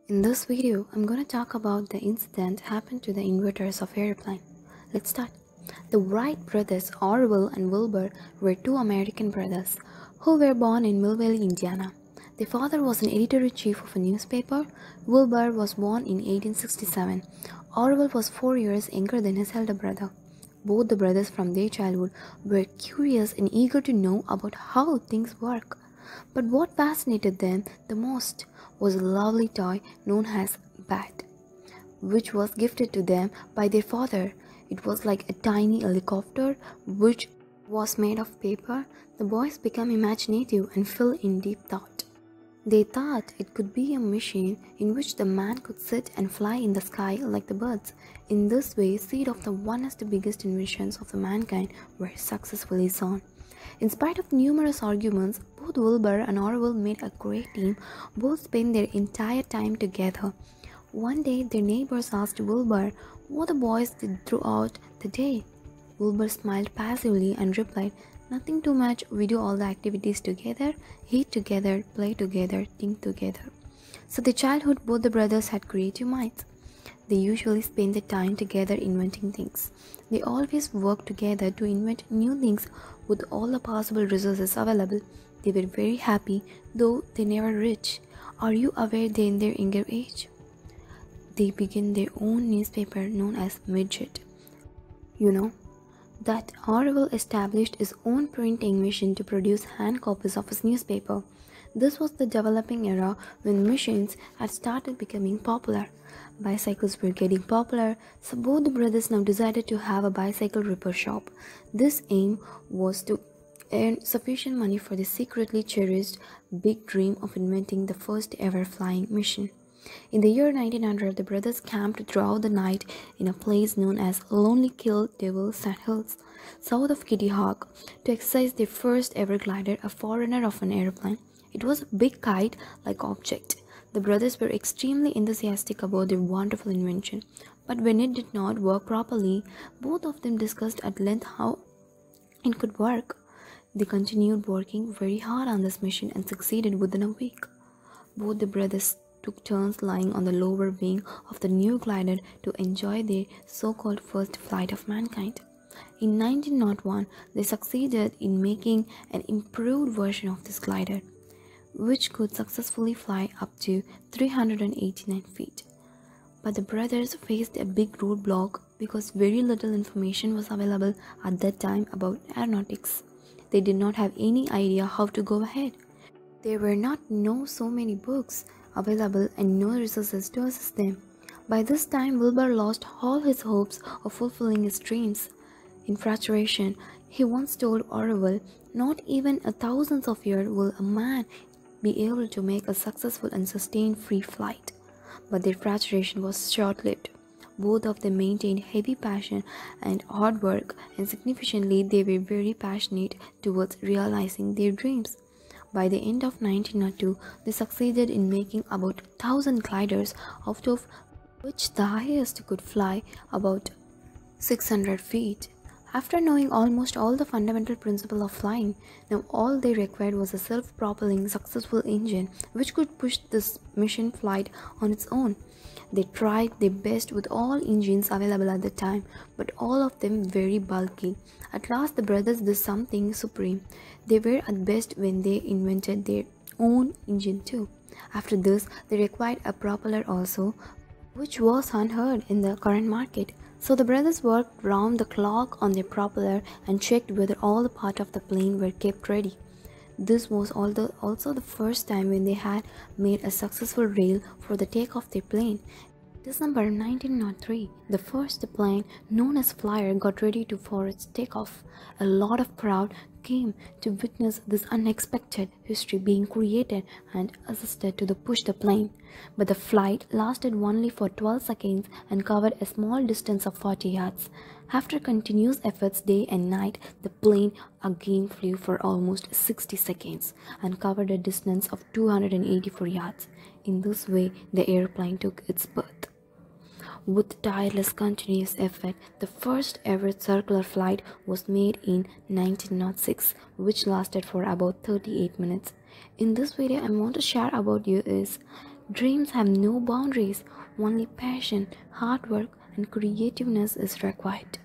In this video, I'm going to talk about the incident happened to the inventors of airplane. Let's start. The Wright brothers, Orville and Wilbur, were two American brothers who were born in Millville, Indiana. Their father was an editor-in-chief of a newspaper. Wilbur was born in 1867. Orville was 4 years younger than his elder brother. Both the brothers from their childhood were curious and eager to know about how things work. But what fascinated them the most was a lovely toy known as Bat, which was gifted to them by their father. It was like a tiny helicopter which was made of paper. The boys became imaginative and fell in deep thought. They thought it could be a machine in which the man could sit and fly in the sky like the birds. In this way, seed of the one of the biggest inventions of the mankind were successfully sown. In spite of numerous arguments, both Wilbur and Orville made a great team. Both spent their entire time together. One day, their neighbors asked Wilbur what the boys did throughout the day. Wilbur smiled passively and replied, "Nothing too much. We do all the activities together, eat together, play together, think together." So the childhood, both the brothers had creative minds. They usually spend their time together inventing things. They always worked together to invent new things with all the possible resources available. They were very happy, though they never rich. Are you aware that in their younger age, they began their own newspaper known as Midget? You know that Orwell established his own printing machine to produce hand copies of his newspaper. This was the developing era when machines had started becoming popular. Bicycles were getting popular, so both the brothers now decided to have a bicycle repair shop. This aim was to earn sufficient money for the secretly cherished big dream of inventing the first ever flying machine. In the year 1900, the brothers camped throughout the night in a place known as Lonely Kill Devil Sandhills, south of Kitty Hawk, to exercise their first ever glider, a forerunner of an airplane. It was a big kite-like object. The brothers were extremely enthusiastic about their wonderful invention, but when it did not work properly, both of them discussed at length how it could work. They continued working very hard on this mission and succeeded within a week. Both the brothers took turns lying on the lower wing of the new glider to enjoy their so-called first flight of mankind. In 1901, they succeeded in making an improved version of this glider, which could successfully fly up to 389 feet. But the brothers faced a big roadblock because very little information was available at that time about aeronautics. They did not have any idea how to go ahead. There were not so many books available and no resources to assist them. By this time, Wilbur lost all his hopes of fulfilling his dreams. In frustration, he once told Orwell, "Not even a thousandth of year will a man be able to make a successful and sustained free flight." But their frustration was short-lived. Both of them maintained heavy passion and hard work, and significantly, they were very passionate towards realizing their dreams. By the end of 1902, they succeeded in making about 1,000 gliders, out of which the highest could fly about 600 feet. After knowing almost all the fundamental principles of flying, now all they required was a self-propelling successful engine which could push this machine flight on its own. They tried their best with all engines available at the time, but all of them very bulky. At last, the brothers did something supreme. They were at best when they invented their own engine too. After this, they required a propeller also, which was unheard in the current market. So the brothers worked round the clock on their propeller and checked whether all the parts of the plane were kept ready. This was also the first time when they had made a successful rail for the takeoff of their plane. December 1903, the first plane, known as Flyer, got ready for its takeoff. A lot of crowd came to witness this unexpected history being created and assisted to push the plane. But the flight lasted only for 12 seconds and covered a small distance of 40 yards. After continuous efforts day and night, the plane again flew for almost 60 seconds and covered a distance of 284 yards. In this way, the airplane took its birth. With tireless continuous effort, the first ever circular flight was made in 1906, which lasted for about 38 minutes. In this video, I want to share about you is Dreams have no boundaries, only passion, hard work, and creativeness is required.